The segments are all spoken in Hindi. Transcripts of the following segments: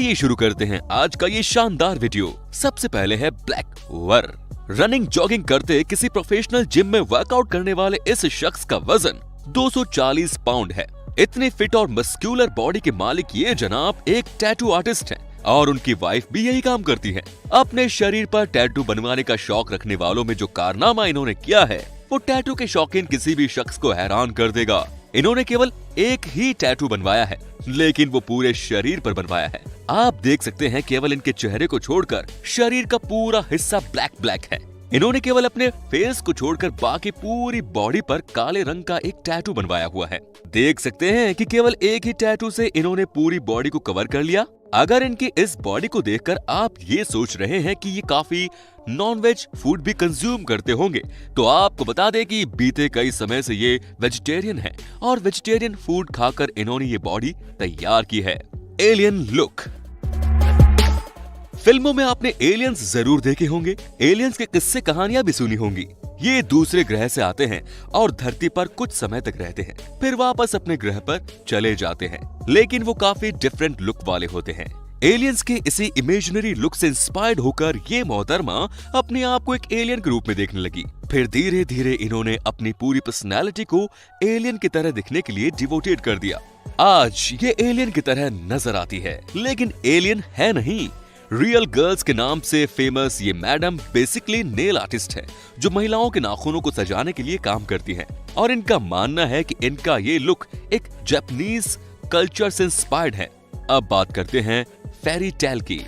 चलिए शुरू करते हैं आज का ये शानदार वीडियो। सबसे पहले है ब्लैक वर। रनिंग जॉगिंग करते किसी प्रोफेशनल जिम में वर्कआउट करने वाले इस शख्स का वजन 240 पाउंड है। इतनी फिट और मस्क्यूलर बॉडी के मालिक ये जनाब एक टैटू आर्टिस्ट हैं और उनकी वाइफ भी यही काम करती है। अपने शरीर पर टैटू बनवाने का शौक रखने वालों में जो कारनामा इन्होंने किया है वो टैटू के शौकीन किसी भी शख्स को हैरान कर देगा। इन्होंने केवल एक ही टैटू बनवाया है, लेकिन वो पूरे शरीर पर बनवाया है। आप देख सकते हैं केवल इनके चेहरे को छोड़कर शरीर का पूरा हिस्सा ब्लैक है। इन्होंने केवल अपने फेस को छोड़कर बाकी पूरी बॉडी पर काले रंग का एक टैटू बनवाया हुआ है। देख सकते हैं कि केवल एक ही टैटू से इन्होंने पूरी बॉडी को कवर कर लिया। अगर इनकी इस बॉडी को देखकर आप ये सोच रहे हैं कि ये काफी नॉन-वेज फूड भी कंज्यूम करते होंगे, तो आपको बता दें कि बीते कई समय से ये वेजिटेरियन है और वेजिटेरियन फूड खाकर इन्होंने ये बॉडी तैयार की है। Alien look. फिल्मों में आपने एलियंस जरूर देखे होंगे। एलियंस के किस्से कहानियां भी सुनी होंगी। ये दूसरे ग्रह से आते हैं और धरती पर कुछ समय तक रहते हैं, फिर वापस अपने ग्रह पर चले जाते हैं, लेकिन वो काफी डिफरेंट लुक वाले होते हैं। एलियंस के इसी इमेजिनरी लुक से इंस्पायर्ड होकर ये मोहतरमा अपने आप को एक एलियन के रूप में देखने लगी। फिर धीरे धीरे इन्होंने अपनी पूरी पर्सनैलिटी को एलियन की तरह दिखने के लिए डिवोटेड कर दिया। आज ये एलियन की तरह नजर आती है, लेकिन एलियन है नहीं। रियल गर्ल्स के नाम से फेमस ये मैडम बेसिकली नेल आर्टिस्ट है, जो महिलाओं के नाखूनों को सजाने के लिए काम करती हैं। और इनका मानना है कि इनका ये लुक एक जापानीज कल्चर से इंस्पायर्ड है। अब बात करते हैं फेरी टेल की।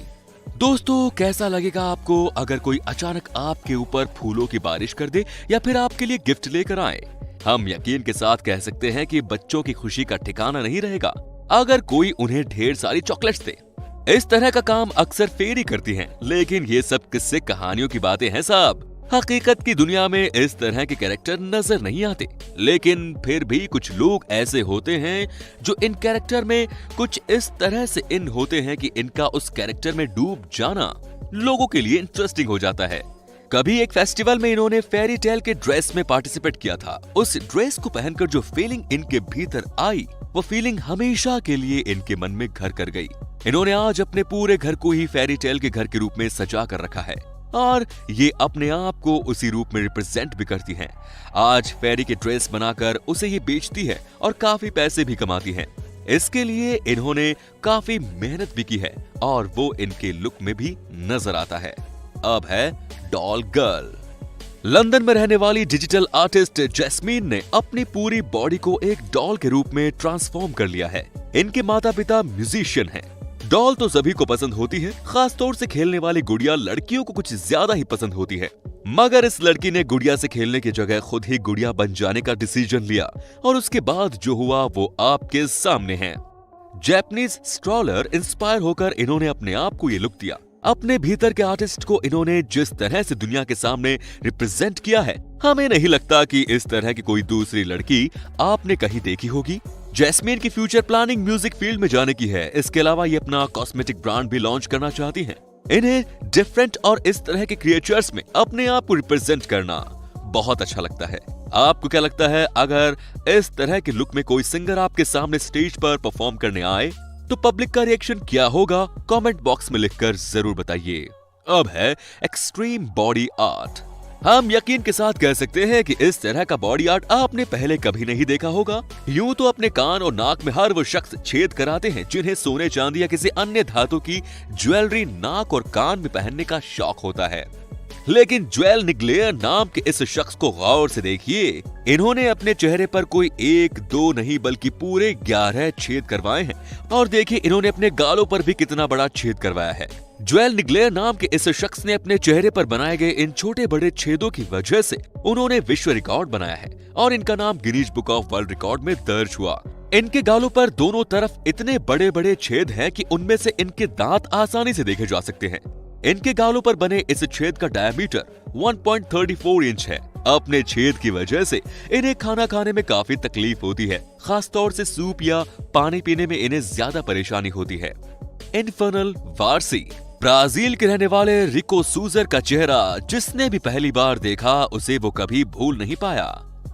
दोस्तों, कैसा लगेगा आपको अगर कोई अचानक आपके ऊपर फूलों की बारिश कर दे या फिर आपके लिए गिफ्ट लेकर आए? हम यकीन के साथ कह सकते हैं कि बच्चों की खुशी का ठिकाना नहीं रहेगा अगर कोई उन्हें ढेर सारी चॉकलेट्स दे। इस तरह का काम अक्सर फेरी करती हैं, लेकिन ये सब किस्से कहानियों की बातें हैं साहब। हकीकत की दुनिया में इस तरह के कैरेक्टर नजर नहीं आते, लेकिन फिर भी कुछ लोग ऐसे होते हैं जो इन कैरेक्टर में कुछ इस तरह से इन होते हैं कि इनका उस कैरेक्टर में डूब जाना लोगों के लिए इंटरेस्टिंग हो जाता है। कभी एक फेस्टिवल में इन्होंने फेरी टेल के ड्रेस में पार्टिसिपेट किया था। उस ड्रेस को पहनकर जो फीलिंग इनके भीतर आई, वो फीलिंग हमेशा के लिए इनके मन में घर कर गई। इन्होंने आज अपने पूरे घर को ही फेरी टेल के घर के रूप में सजा कर रखा है और ये अपने आप को उसी रूप में रिप्रेजेंट भी करती हैं। आज फेरी के ड्रेस बनाकर उसे ये बेचती है और काफी पैसे भी कमाती हैं। इसके लिए इन्होंने काफी मेहनत भी की है और वो इनके लुक में भी नजर आता है। अब है डॉल गर्ल। लंदन में रहने वाली डिजिटल आर्टिस्ट जैस्मीन ने अपनी पूरी बॉडी को एक डॉल के रूप में ट्रांसफॉर्म कर लिया है। इनके माता पिता म्यूजिशियन हैं। डॉल तो सभी को पसंद होती है, खासतौर से खेलने वाली गुड़िया लड़कियों को कुछ ज्यादा ही पसंद होती है। मगर इस लड़की ने गुड़िया से खेलने की जगह खुद ही गुड़िया बन जाने का डिसीजन लिया और उसके बाद जो हुआ वो आपके सामने है। जापानीज स्ट्रॉलर इंस्पायर होकर इन्होंने अपने आप को ये लुक दिया। अपने भीतर के आर्टिस्ट को इन्होंने जिस तरह से दुनिया के सामने रिप्रेजेंट किया है, हमें नहीं लगता कि इस तरह की कोई दूसरी लड़की आपने कहीं देखी होगी। जैस्मीन की फ्यूचर प्लानिंग म्यूजिक फील्ड में जाने की है। इसके अलावा ये अपना कॉस्मेटिक ब्रांड भी लॉन्च करना चाहती हैं। इन्हें डिफरेंट और इस तरह के क्रिएचर्स में अपने आप को रिप्रेजेंट करना बहुत अच्छा लगता है। आपको क्या लगता है, अगर इस तरह के लुक में कोई सिंगर आपके सामने स्टेज पर परफॉर्म करने आए तो पब्लिक का रिएक्शन क्या होगा? कमेंट बॉक्स में लिखकर जरूर बताइए। अब है एक्सट्रीम बॉडी आर्ट। हम यकीन के साथ कह सकते हैं कि इस तरह का बॉडी आर्ट आपने पहले कभी नहीं देखा होगा। यूं तो अपने कान और नाक में हर वो शख्स छेद कराते हैं जिन्हें सोने चांदी या किसी अन्य धातु की ज्वेलरी नाक और कान में पहनने का शौक होता है, लेकिन ज्वेल निग्लेयर नाम के इस शख्स को गौर से देखिए। इन्होंने अपने चेहरे पर कोई 1-2 नहीं बल्कि पूरे 11 छेद करवाए हैं और देखिए इन्होंने अपने गालों पर भी कितना बड़ा छेद करवाया है। ज्वेल निग्लेयर नाम के इस शख्स ने अपने चेहरे पर बनाए गए इन छोटे बड़े छेदों की वजह से उन्होंने विश्व रिकॉर्ड बनाया है और इनका नाम Guinness book of world record में दर्ज हुआ। इनके गालों पर दोनों तरफ इतने बड़े बड़े छेद हैं कि उनमें से इनके दांत आसानी से देखे जा सकते हैं। इनके गालों पर बने इस छेद का डायमीटर 1.34 इंच है। अपने छेद की वजह से इन्हें खाना खाने में काफी तकलीफ होती है, खासतौर से सूप या पानी पीने में इन्हें ज्यादा परेशानी होती है। इन्फर्नल वार्सी। ब्राजील के रहने वाले रिको सूजर का चेहरा जिसने भी पहली बार देखा उसे वो कभी भूल नहीं पाया।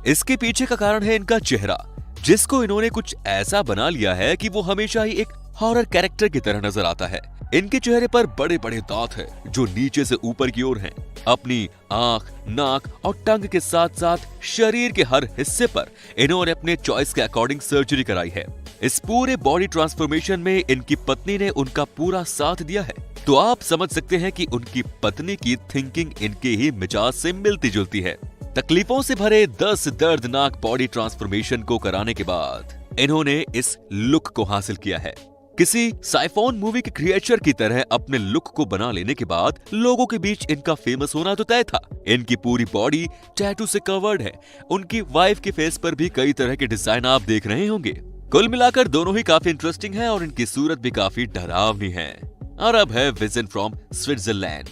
इसके पीछे का कारण है इनका चेहरा, जिसको इन्होंने कुछ ऐसा बना लिया है कि वो हमेशा ही एक हॉरर कैरेक्टर की तरह नजर आता है। इनके चेहरे पर बड़े बड़े दांत हैं जो नीचे से ऊपर की ओर हैं। अपनी आंख, नाक और टंग के साथ साथ शरीर के हर हिस्से पर इन्होंने अपने चॉइस के अकॉर्डिंग सर्जरी कराई है। इस पूरे बॉडी ट्रांसफॉर्मेशन में इनकी पत्नी ने उनका पूरा साथ दिया है। तो आप समझ सकते हैं कि उनकी पत्नी की थिंकिंग इनके ही मिजाज से मिलती जुलती है। तकलीफों से भरे 10 दर्दनाक बॉडी ट्रांसफॉर्मेशन को कराने के बाद इन्होंने इस लुक को हासिल किया है। किसी साइफोन मूवी के क्रिएचर की तरह अपने लुक को बना लेने के बाद लोगों के बीच इनका फेमस होना तो तय था। इनकी पूरी बॉडी टैटू से कवर्ड है। उनकी वाइफ के फेस पर भी कई तरह के डिजाइन आप देख रहे होंगे। कुल मिलाकर दोनों ही काफी इंटरेस्टिंग है और इनकी सूरत भी काफी डरावनी है। और अब है विजन फ्रॉम स्विट्जरलैंड।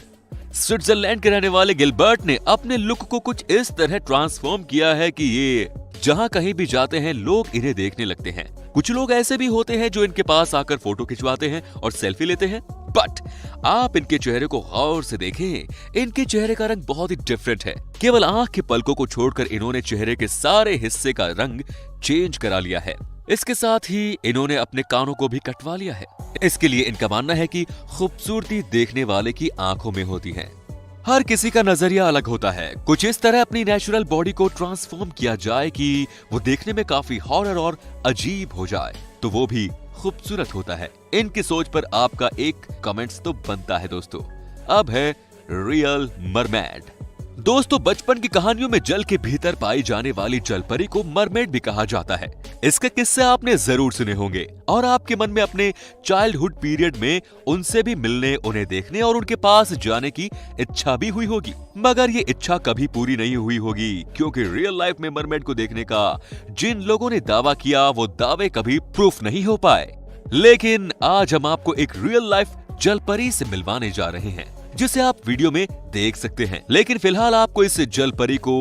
स्विट्जरलैंड के रहने वाले गिलबर्ट ने अपने लुक को कुछ इस तरह ट्रांसफॉर्म किया है कि ये जहां कहीं भी जाते हैं लोग इन्हें देखने लगते हैं। कुछ लोग ऐसे भी होते हैं जो इनके पास आकर फोटो खिंचवाते हैं और सेल्फी लेते हैं। बट आप इनके चेहरे को गौर से देखें, इनके चेहरे का रंग बहुत ही डिफरेंट है। केवल आंख के पलकों को छोड़कर इन्होंने चेहरे के सारे हिस्से का रंग चेंज करा लिया है। इसके साथ ही इन्होंने अपने कानों को भी कटवा लिया है। इसके लिए इनका मानना है कि खूबसूरती देखने वाले की आंखों में होती है। हर किसी का नजरिया अलग होता है। कुछ इस तरह अपनी नेचुरल बॉडी को ट्रांसफॉर्म किया जाए कि वो देखने में काफी हॉरर और अजीब हो जाए, तो वो भी खूबसूरत होता है। इनकी सोच पर आपका एक कमेंट्स तो बनता है दोस्तों। अब है रियल मरमेड। दोस्तों, बचपन की कहानियों में जल के भीतर पाई जाने वाली जलपरी को मरमेड भी कहा जाता है। इसके किस्से आपने जरूर सुने होंगे और आपके मन में अपने चाइल्डहुड पीरियड में उनसे भी मिलने, उन्हें देखने और उनके पास जाने की इच्छा भी हुई होगी। मगर ये इच्छा कभी पूरी नहीं हुई होगी, क्योंकि रियल लाइफ में मरमेड को देखने का जिन लोगों ने दावा किया वो दावे कभी प्रूफ नहीं हो पाए। लेकिन आज हम आपको एक रियल लाइफ जलपरी से मिलवाने जा रहे हैं, जिसे आप वीडियो में देख सकते हैं। लेकिन फिलहाल आपको इस जलपरी को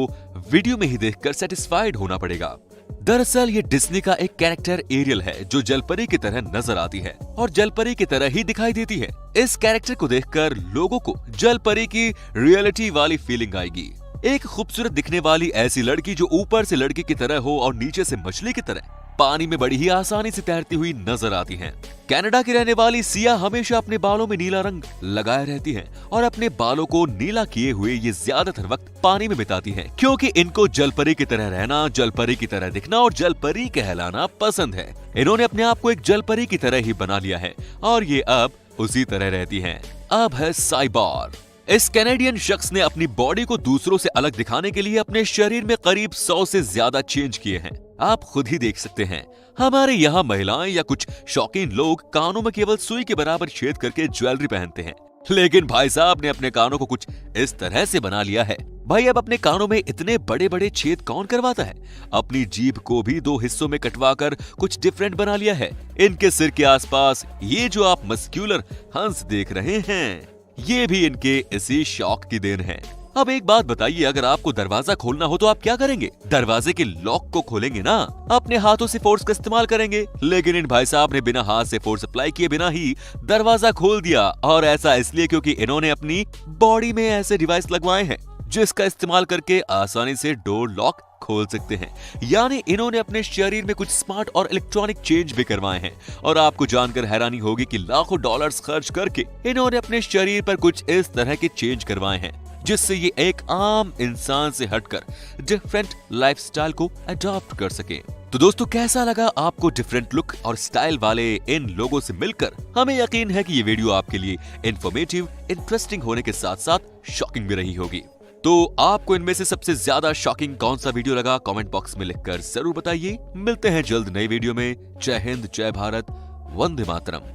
वीडियो में ही देखकर सेटिस्फाइड होना पड़ेगा। दरअसल ये डिज्नी का एक कैरेक्टर एरियल है जो जलपरी की तरह नजर आती है और जलपरी की तरह ही दिखाई देती है। इस कैरेक्टर को देखकर लोगों को जलपरी की रियलिटी वाली फीलिंग आएगी। एक खूबसूरत दिखने वाली ऐसी लड़की जो ऊपर से लड़की की तरह हो और नीचे से मछली की तरह पानी में बड़ी ही आसानी से तैरती हुई नजर आती हैं। कनाडा की रहने वाली सिया हमेशा अपने बालों में नीला रंग लगाए रहती हैं और अपने बालों को नीला किए हुए ये ज्यादातर वक्त पानी में बिताती हैं, क्योंकि इनको जलपरी की तरह रहना, जलपरी की तरह दिखना और जलपरी कहलाना पसंद है। इन्होंने अपने आप को एक जलपरी की तरह ही बना लिया है और ये अब उसी तरह रहती हैं। अब है साइबॉर। इस कैनेडियन शख्स ने अपनी बॉडी को दूसरों से अलग दिखाने के लिए अपने शरीर में करीब 100 से ज्यादा चेंज किए हैं। आप खुद ही देख सकते हैं। हमारे यहाँ महिलाएं या कुछ शौकीन लोग कानों में केवल सुई के बराबर छेद करके ज्वेलरी पहनते हैं, लेकिन भाई साहब ने अपने कानों को कुछ इस तरह से बना लिया है। भाई, अब अपने कानों में इतने बड़े बड़े छेद कौन करवाता है? अपनी जीभ को भी 2 हिस्सों में कटवाकर कुछ डिफरेंट बना लिया है। इनके सिर के आसपास ये जो आप मस्क्यूलर हंस देख रहे हैं, ये भी इनके इसी शौक की देन है। अब एक बात बताइए, अगर आपको दरवाजा खोलना हो तो आप क्या करेंगे? दरवाजे के लॉक को खोलेंगे ना, अपने हाथों से फोर्स का इस्तेमाल करेंगे। लेकिन इन भाई साहब ने बिना हाथ से फोर्स अप्लाई किए बिना ही दरवाजा खोल दिया, और ऐसा इसलिए क्योंकि इन्होंने अपनी बॉडी में ऐसे डिवाइस लगवाए हैं जिसका इस्तेमाल करके आसानी से डोर लॉक खोल सकते हैं। यानी इन्होंने अपने शरीर में कुछ स्मार्ट और इलेक्ट्रॉनिक चेंज भी करवाए हैं। और आपको जानकर हैरानी होगी कि लाखों डॉलर्स खर्च करके इन्होंने अपने शरीर पर कुछ इस तरह के चेंज करवाए हैं, जिससे ये एक आम इंसान से हटकर डिफरेंट लाइफस्टाइल को अडॉप्ट कर सके। तो दोस्तों, कैसा लगा आपको डिफरेंट लुक और स्टाइल वाले इन लोगों से मिलकर? हमें यकीन है कि ये वीडियो आपके लिए इंफॉर्मेटिव, इंटरेस्टिंग होने के साथ साथ शॉकिंग भी रही होगी। तो आपको इनमें से सबसे ज्यादा शॉकिंग कौन सा वीडियो लगा, कमेंट बॉक्स में लिखकर जरूर बताइए। मिलते हैं जल्द नई वीडियो में। जय हिंद, जय भारत, वंदे मातरम।